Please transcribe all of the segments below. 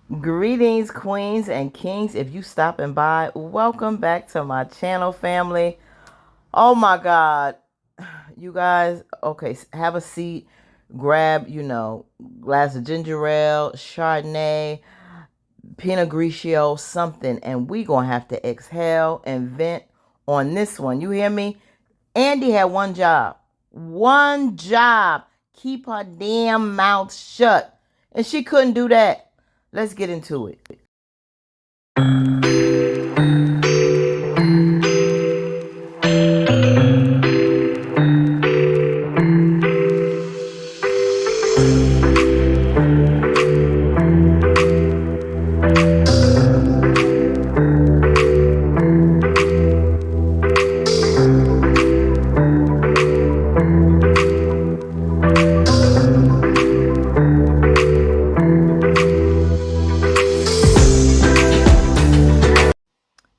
Greetings, queens and kings. If you stopping by, welcome back to my channel, family. Oh my God, you guys. Okay, have a seat. Grab, glass of ginger ale, Chardonnay, Pinot Grigio, something, and we gonna have to exhale and vent on this one. You hear me? Andi had one job. One job. Keep her damn mouth shut. And she couldn't do that. Let's get into it.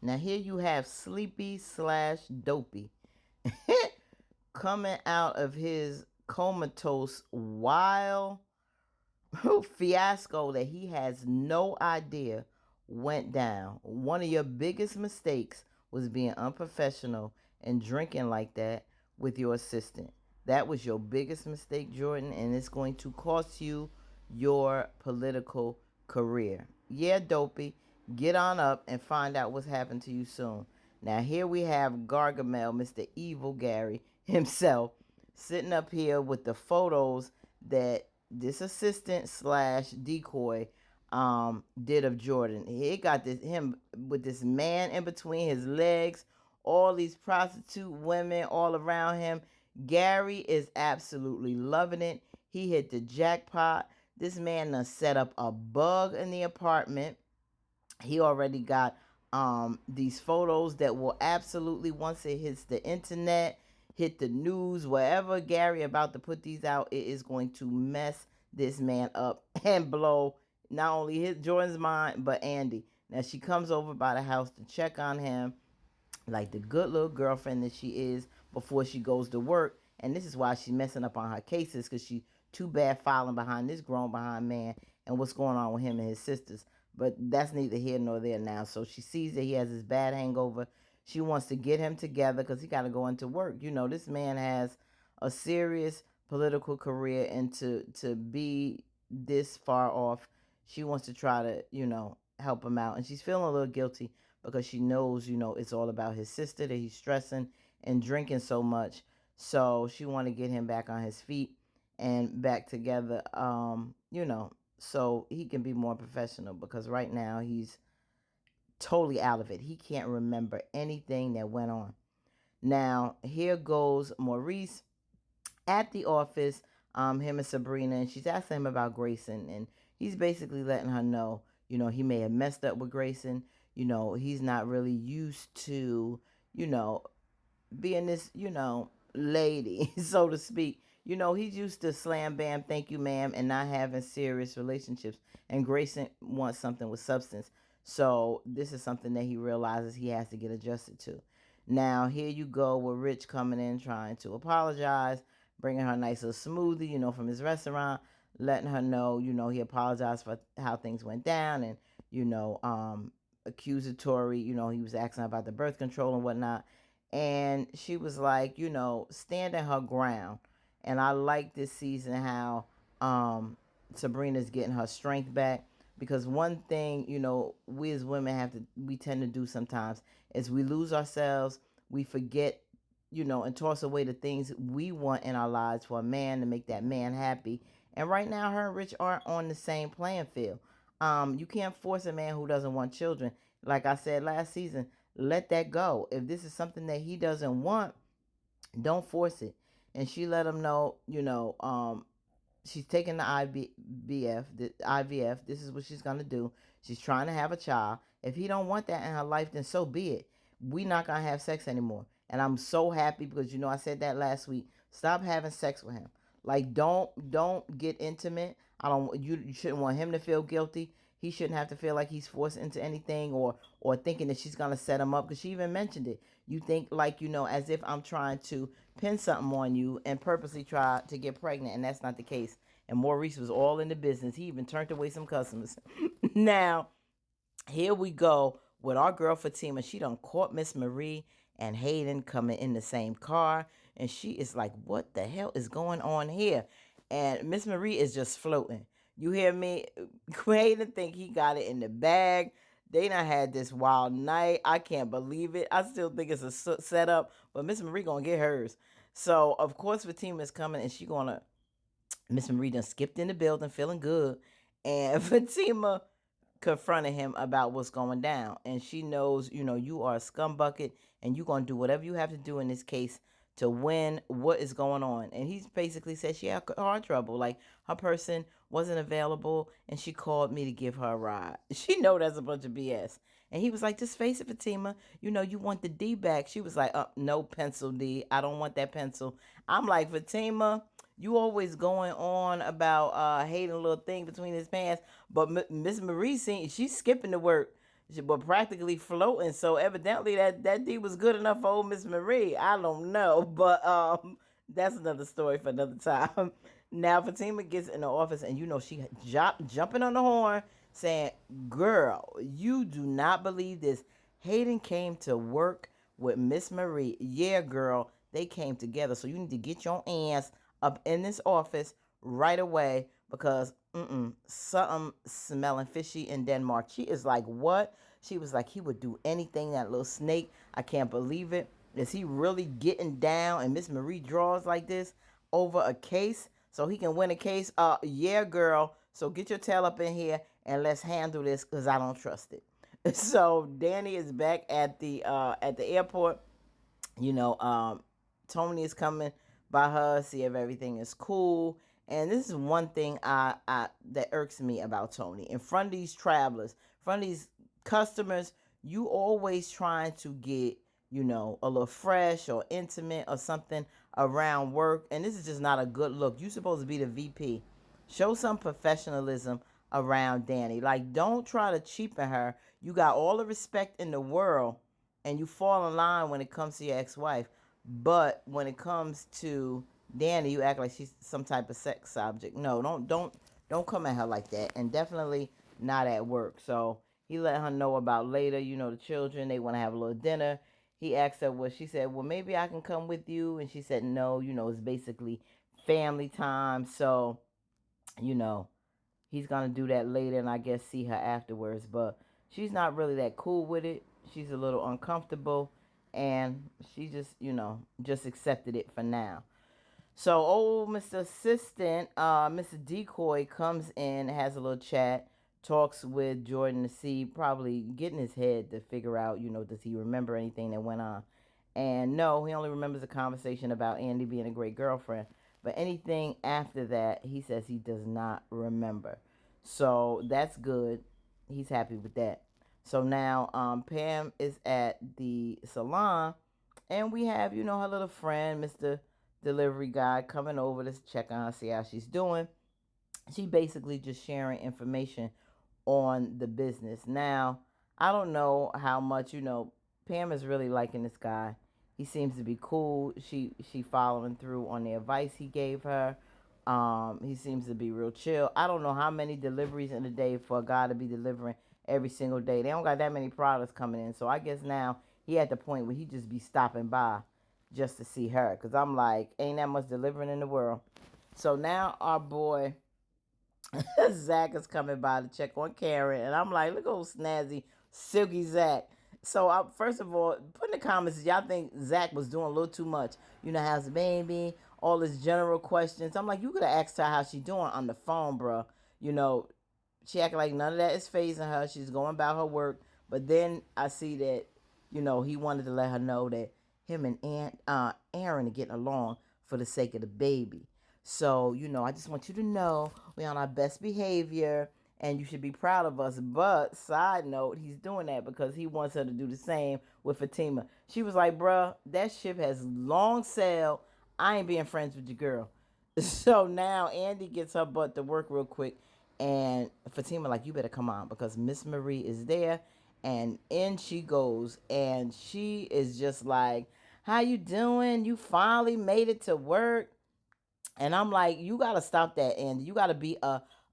Now here you have Sleepy slash Dopey coming out of his comatose wild fiasco that he has no idea went down. One of your biggest mistakes was being unprofessional and drinking like that with your assistant. That was your biggest mistake, Jordan, and it's going to cost you your political career. Yeah, Dopey, get on up and find out what's happened to you soon. Now, here we have Gargamel, Mr. Evil Gary himself, sitting up here with the photos that this assistant slash decoy did of Jordan. He got him with this man in between his legs, all these prostitute women all around him. Gary is absolutely loving it. He hit the jackpot. This man done set up a bug in the apartment. He already got these photos that will absolutely, once it hits the internet, hit the news, wherever Gary about to put these out, it is going to mess this man up and blow not only his Jordan's mind but Andi. Now she comes over by the house to check on him like the good little girlfriend that she is before she goes to work. And this is why she's messing up on her cases, because she too bad following behind this grown behind man and what's going on with him and his sisters. But that's neither here nor there now. So she sees that he has this bad hangover. She wants to get him together because he got to go into work. You know, this man has a serious political career, and to be this far off, she wants to try to, help him out. And she's feeling a little guilty because she knows, it's all about his sister, that he's stressing and drinking so much. So she want to get him back on his feet and back together, so he can be more professional, because right now he's totally out of it. He can't remember anything that went on. Now, here goes Maurice at the office, him and Sabrina, and she's asking him about Grayson, and he's basically letting her know, he may have messed up with Grayson. He's not really used to, you know, being this, lady, so to speak. He's used to slam bam, thank you, ma'am, and not having serious relationships. And Grayson wants something with substance. So this is something that he realizes he has to get adjusted to. Now, here you go with Rich coming in trying to apologize, bringing her a nice little smoothie, from his restaurant, letting her know, he apologized for how things went down, and, accusatory, he was asking about the birth control and whatnot. And she was like, standing her ground. And I like this season how Sabrina's getting her strength back, because one thing, we as women we tend to do sometimes is we lose ourselves, we forget, and toss away the things we want in our lives for a man to make that man happy. And right now, her and Rich aren't on the same playing field. You can't force a man who doesn't want children. Like I said last season, let that go. If this is something that he doesn't want, don't force it. And she let him know, she's taking the IVF. This is what she's gonna do. She's trying to have a child. If he don't want that in her life, then so be it. We not gonna have sex anymore. And I'm so happy because I said that last week. Stop having sex with him. Like don't get intimate. I don't. You shouldn't want him to feel guilty. He shouldn't have to feel like he's forced into anything, or thinking that she's gonna set him up, because she even mentioned it. You think, like, as if I'm trying to pin something on you and purposely try to get pregnant, and that's not the case. And Maurice was all in the business. He even turned away some customers. Now, here we go with our girl Fatima. She done caught Miss Marie and Hayden coming in the same car. And she is like, what the hell is going on here? And Miss Marie is just floating. You hear me? Hayden think he got it in the bag. They done had this wild night. I can't believe it. I still think it's a setup, but Miss Marie gonna get hers. So of course Fatima is coming, and she gonna Miss Marie done skipped in the building, feeling good, and Fatima confronted him about what's going down. And she knows, you are a scumbucket and you're going to do whatever you have to do in this case to win what is going on. And he basically said she had car trouble. Like her person wasn't available and she called me to give her a ride. She know that's a bunch of BS. And he was like, just face it, Fatima. You want the D back. She was like, no pencil D. I don't want that pencil. I'm like, Fatima, you always going on about hating a little thing between his pants, but Miss Marie she's skipping to work, but practically floating. So evidently that D was good enough for old Miss Marie. I don't know, but that's another story for another time. Now Fatima gets in the office, and she jumping on the horn, saying, "Girl, you do not believe this. Hayden came to work with Miss Marie. Yeah, girl, they came together. So you need to get your ass up in this office right away because something smelling fishy in Denmark." She is like, what? She was like, he would do anything, that little snake. I can't believe it. Is he really getting down? And Miss Marie draws like this over a case so he can win a case? Yeah, girl. So get your tail up in here and let's handle this because I don't trust it. So Danny is back at the airport. Tony is coming by her, see if everything is cool. And this is one thing I that irks me about Tony. In front of these travelers, in front of these customers, you always trying to get, a little fresh or intimate or something around work. And this is just not a good look. You supposed to be the VP. Show some professionalism around Danny. Like, don't try to cheapen her. You got all the respect in the world and you fall in line when it comes to your ex-wife. But when it comes to Danny, you act like she's some type of sex object. No, don't come at her like that, and definitely not at work. So he let her know about later. The children, they want to have a little dinner. He asked her what she said. Well, maybe I can come with you, and she said no. It's basically family time. So you know he's gonna do that later, and I guess see her afterwards. But she's not really that cool with it. She's a little uncomfortable, and she just accepted it for now. So old Mr. Assistant, Mr. Decoy comes in, has a little chat, talks with Jordan to see, probably getting his head to figure out, does he remember anything that went on? And no, he only remembers a conversation about Andi being a great girlfriend. But anything after that, he says he does not remember. So that's good. He's happy with that. So now Pam is at the salon, and we have, her little friend, Mr. Delivery Guy, coming over to check on her, see how she's doing. She basically just sharing information on the business. Now, I don't know how much, Pam is really liking this guy. He seems to be cool. She following through on the advice he gave her. He seems to be real chill. I don't know how many deliveries in a day for a guy to be delivering every single day. They don't got that many products coming in. So I guess now he at the point where he just be stopping by just to see her. Because I'm like, ain't that much delivering in the world. So now our boy Zach is coming by to check on Karen, and I'm like, look at old snazzy, silky Zach. So, first of all, put in the comments if y'all think Zach was doing a little too much. How's the baby? All his general questions. I'm like, you could have asked her how she doing on the phone, bro. You know, she acting like none of that is phasing her. She's going about her work. But then I see that, he wanted to let her know that him and Aaron are getting along for the sake of the baby. So, I just want you to know we're on our best behavior and you should be proud of us. But, side note, he's doing that because he wants her to do the same with Fatima. She was like, bruh, that ship has long sailed. I ain't being friends with your girl. So now Andi gets her butt to work real quick. And Fatima like, you better come on because Miss Marie is there. And in she goes. And she is just like, how you doing? You finally made it to work. And I'm like, you got to stop that, and you got to be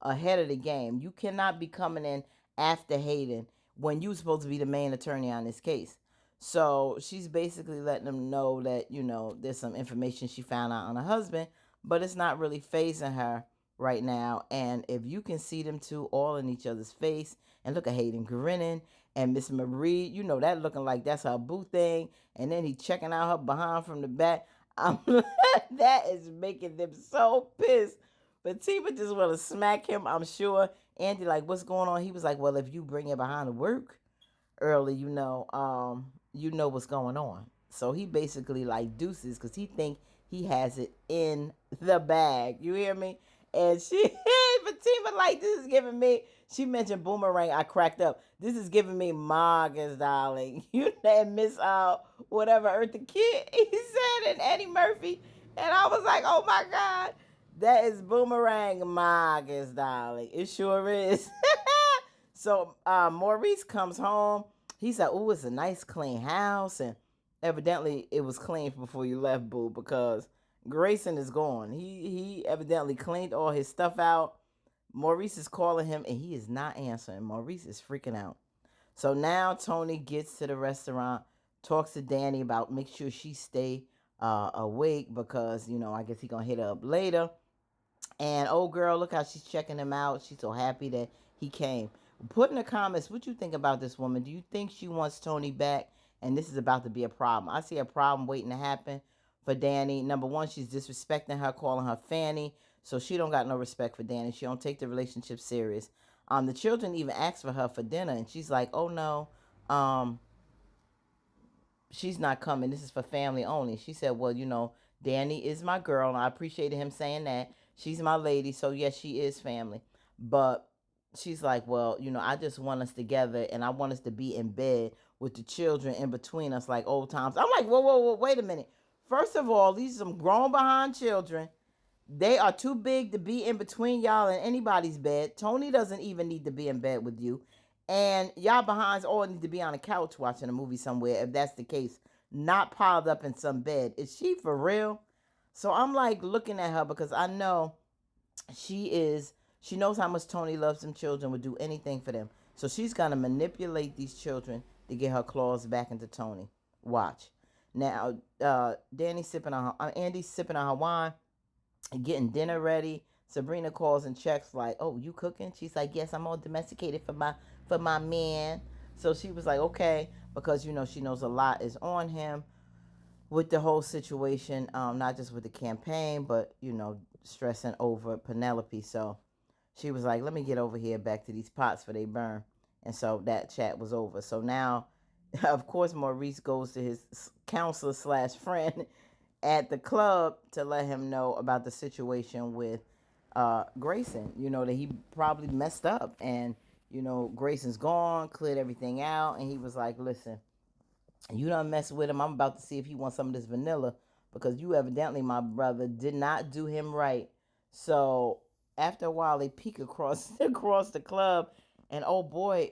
ahead of the game. You cannot be coming in after Hayden when you were supposed to be the main attorney on this case. So she's basically letting them know that, there's some information she found out on her husband, but it's not really phasing her right now. And if you can see them two all in each other's face, and look at Hayden grinning, and Miss Marie, that looking like that's her boo thing, and then he checking out her behind from the back. That is making them so pissed. But Fatima just want to smack him, I'm sure. Andi like, what's going on? He was like, well, if you bring it behind to work early, you know what's going on. So he basically like deuces because he think he has it in the bag. You hear me? And she, Fatima, like, this is giving me. She mentioned boomerang. I cracked up. This is giving me Marcus, darling. You and Miss whatever Eartha Kitt, he said, and Eddie Murphy, and I was like, oh my god, that is boomerang Marcus, darling. It sure is. So Maurice comes home. He said, "Oh, it's a nice clean house," and evidently it was clean before you left, boo, because Grayson is gone. He evidently cleaned all his stuff out. Maurice is calling him, and he is not answering. Maurice is freaking out. So now Tony gets to the restaurant, talks to Danny about make sure she stay awake because I guess he gonna hit her up later. And old girl, look how she's checking him out. She's so happy that he came. Put in the comments what you think about this woman. Do you think she wants Tony back? And this is about to be a problem. I see a problem waiting to happen for Danny. Number one, she's disrespecting her, calling her Fanny. So she don't got no respect for Danny. She don't take the relationship serious. The children even asked for her for dinner, and she's like, "Oh no, um, she's not coming. This is for family only." She said, "Well, Danny is my girl, and I appreciated him saying that. She's my lady, so yes, she is family." But she's like, "Well, I just want us together, and I want us to be in bed with the children in between us like old times." I'm like, whoa, whoa, whoa, wait a minute. First of all, these are some grown behind children. They are too big to be in between y'all and anybody's bed. Tony doesn't even need to be in bed with you. And y'all behinds all need to be on a couch watching a movie somewhere, if that's the case. Not piled up in some bed. Is she for real? So I'm like looking at her because I know she knows how much Tony loves them children, would do anything for them. So she's gonna manipulate these children to get her claws back into Tony. Watch. Now, Andy's sipping on her wine, getting dinner ready. Sabrina calls and checks like, "Oh, you cooking?" She's like, "Yes, I'm all domesticated for my man." So she was like, "Okay," because she knows a lot is on him with the whole situation, not just with the campaign, but stressing over Penelope. So she was like, "Let me get over here back to these pots for they burn," and so that chat was over. So now, of course, Maurice goes to his counselor slash friend at the club to let him know about the situation with Grayson. That he probably messed up, and Grayson's gone, cleared everything out, and he was like, "Listen, you done mess with him. I'm about to see if he wants some of this vanilla because you evidently, my brother, did not do him right." So after a while, they peek across across the club, and oh boy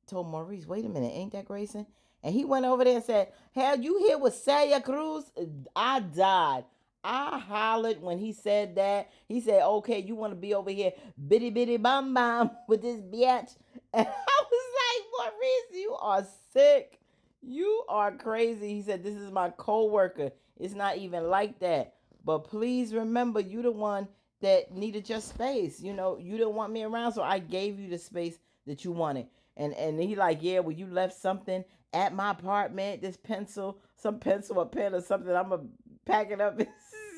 told Maurice, "Wait a minute, ain't that Grayson?" And he went over there and said, "Hell, you here with Celia Cruz?" I died. I hollered when he said that. He said, "Okay, you want to be over here bitty bitty bum bum with this bitch?" And I was like, "Maurice, you are sick. You are crazy." He said, "This is my co-worker. It's not even like that. But please remember, you the one that needed your space. You didn't want me around, so I gave you the space that you wanted." And he like, "Yeah, well, you left something at my apartment, this pencil, some pencil or pen or something. I'm going to pack it up and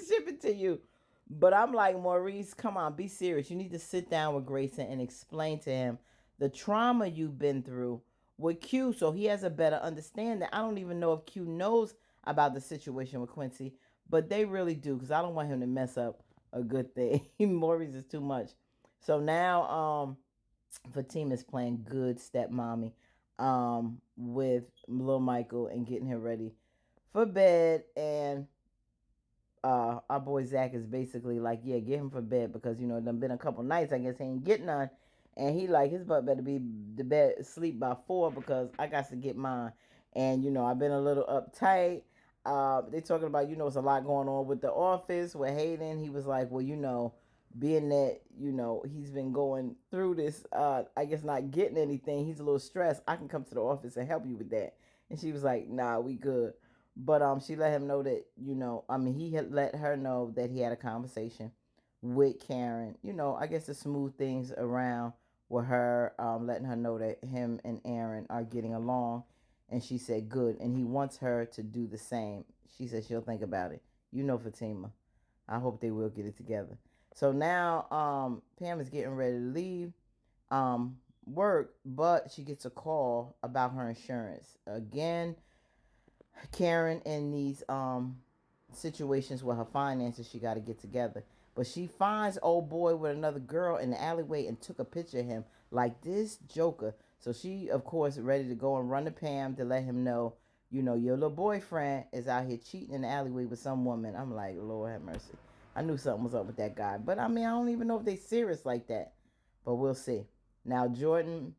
ship it to you." But I'm like, Maurice, come on, be serious. You need to sit down with Grayson and explain to him the trauma you've been through with Q so he has a better understanding. I don't even know if Q knows about the situation with Quincy, but they really do because I don't want him to mess up a good thing. Maurice is too much. So now Fatima's playing good stepmommy with little Michael and getting him ready for bed. And our boy Zach is basically like, "Yeah, get him for bed because it done been a couple nights. I guess he ain't getting none." And he like his butt better be the bed sleep by 4 because I got to get mine. And I've been a little uptight. They talking about it's a lot going on with the office with Hayden. He was like, "Well, being that he's been going through this, I guess not getting anything, he's a little stressed. I can come to the office and help you with that. And she was like, nah, we good. But she let him know that, he had let her know that he had a conversation with Karen, I guess to smooth things around with her, letting her know that him and Aaron are getting along. And she said good, and he wants her to do the same. She said she'll think about it. Fatima, I hope they will get it together. So now Pam is getting ready to leave work, but she gets a call about her insurance. Again, Karen in these situations with her finances, she got to get together. But she finds old boy with another girl in the alleyway and took a picture of him like this joker. So she, of course, ready to go and run to Pam to let him know, your little boyfriend is out here cheating in the alleyway with some woman. I'm like, Lord have mercy. I knew something was up with that guy. But I mean, I don't even know if they serious like that. But we'll see. Now Jordan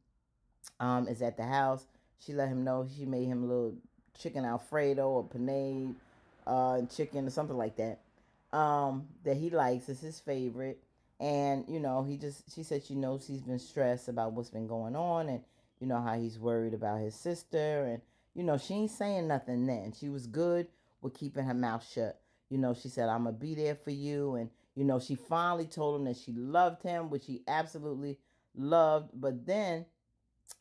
is at the house. She let him know she made him a little chicken Alfredo or panade and chicken or something like that. That he likes is his favorite. And she said she knows he's been stressed about what's been going on, and how he's worried about his sister, and she ain't saying nothing then. She was good with keeping her mouth shut. She said, I'm gonna be there for you, and she finally told him that she loved him, which he absolutely loved. But then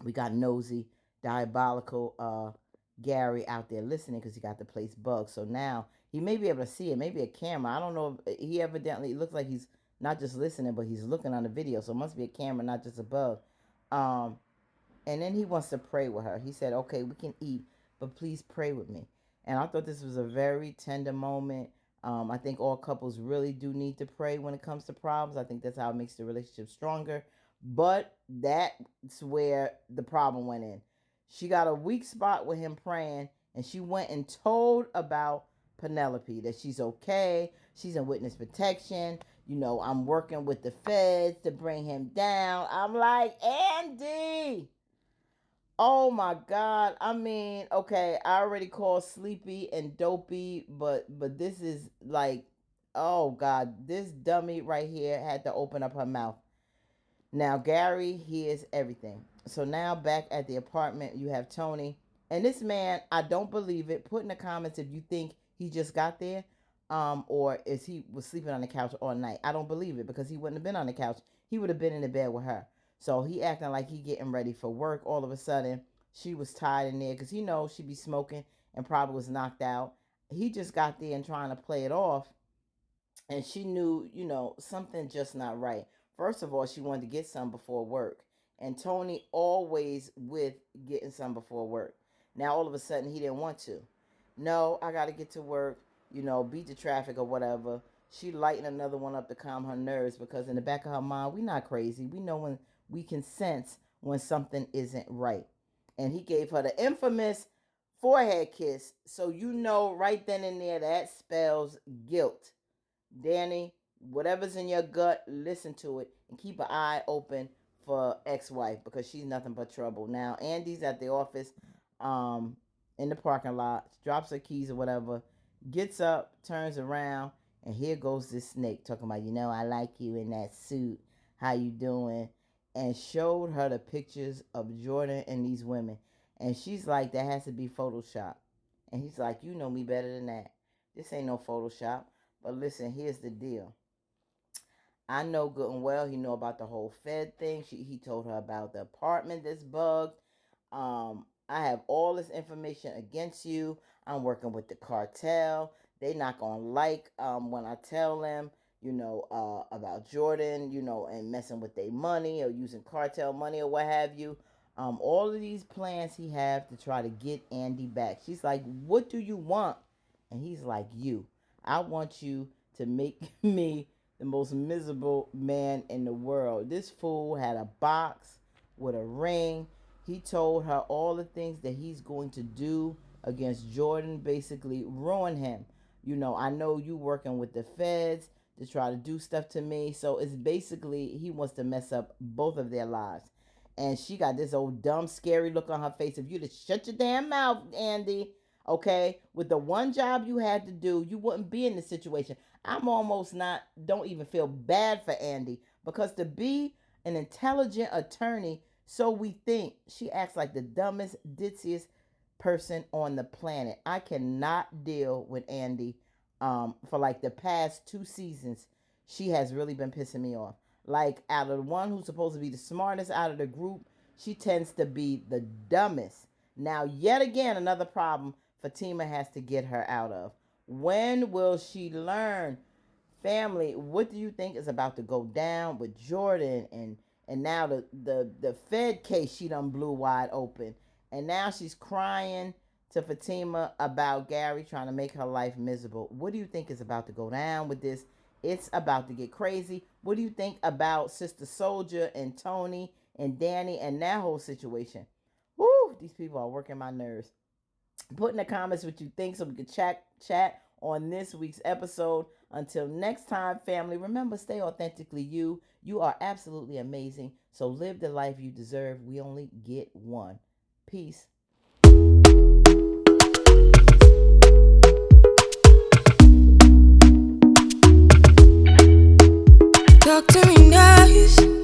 we got nosy, diabolical Gary out there listening because he got the place bugged. So now he may be able to see it, maybe a camera. I don't know. If, he evidently, it looks like he's not just listening, but he's looking on the video. So it must be a camera, not just a bug. Um, and then he wants to pray with her. He said, okay, we can eat, but please pray with me. And I thought this was a very tender moment. I think all couples really do need to pray when it comes to problems. I think that's how it makes the relationship stronger. But that's where the problem went in. She got a weak spot with him praying, and she went and told about Penelope that she's okay. She's in witness protection. I'm working with the feds to bring him down. I'm like, Andi. Oh my God. I mean, okay, I already called sleepy and dopey, but this is like, oh God, this dummy right here had to open up her mouth. Now Gary hears everything. So now back at the apartment, you have Tony. And this man, I don't believe it. Put in the comments if you think he just got there, or is he was sleeping on the couch all night. I don't believe it, because he wouldn't have been on the couch. He would have been in the bed with her. So he acting like he getting ready for work. All of a sudden, she was tired in there because he knows she be smoking and probably was knocked out. He just got there and trying to play it off, and she knew, something just not right. First of all, she wanted to get some before work, and Tony always with getting some before work. Now all of a sudden he didn't want to. No, I got to get to work, beat the traffic or whatever. She lighting another one up to calm her nerves, because in the back of her mind, we not crazy. We know when we can sense when something isn't right. And he gave her the infamous forehead kiss. So right then and there that spells guilt. Danny, whatever's in your gut, listen to it and keep an eye open for ex-wife, because she's nothing but trouble. Now, Andy's at the office, um, in the parking lot, drops her keys or whatever, gets up, turns around, and here goes this snake talking about, I like you in that suit. How you doing? And showed her the pictures of Jordan and these women. And she's like, that has to be Photoshop. And he's like, you know me better than that. This ain't no Photoshop. But listen, here's the deal. I know good and well he know about the whole Fed thing. He told her about the apartment that's bugged. I have all this information against you. I'm working with the cartel. They not gonna like when I tell them, about Jordan, and messing with their money or using cartel money or what have you. All of these plans he have to try to get Andy back. She's like, what do you want? And he's like, you. I want you to make me the most miserable man in the world. This fool had a box with a ring. He told her all the things that he's going to do against Jordan, basically ruin him. I know you working with the feds to try to do stuff to me. So it's basically he wants to mess up both of their lives. And she got this old dumb, scary look on her face. If you'd have shut your damn mouth, Andy, okay, with the one job you had to do, you wouldn't be in this situation. I'm almost not, don't even feel bad for Andi because to be an intelligent attorney, so we think, she acts like the dumbest, ditziest person on the planet. I cannot deal with Andi. For like the past 2 seasons, she has really been pissing me off. Like, out of the one who's supposed to be the smartest out of the group, she tends to be the dumbest. Now, yet again, another problem Fatima has to get her out of. When will she learn? Family, what do you think is about to go down with Jordan and now the Fed case she done blew wide open. And now she's crying to Fatima about Gary trying to make her life miserable. What do you think is about to go down with this? It's about to get crazy. What do you think about Sister Soldier and Tony and Danny and that whole situation? Woo, these people are working my nerves. Put in the comments what you think so we can chat on this week's episode. Until next time, family, remember, stay authentically you. You are absolutely amazing. So live the life you deserve. We only get one. Peace. Talk to me nice.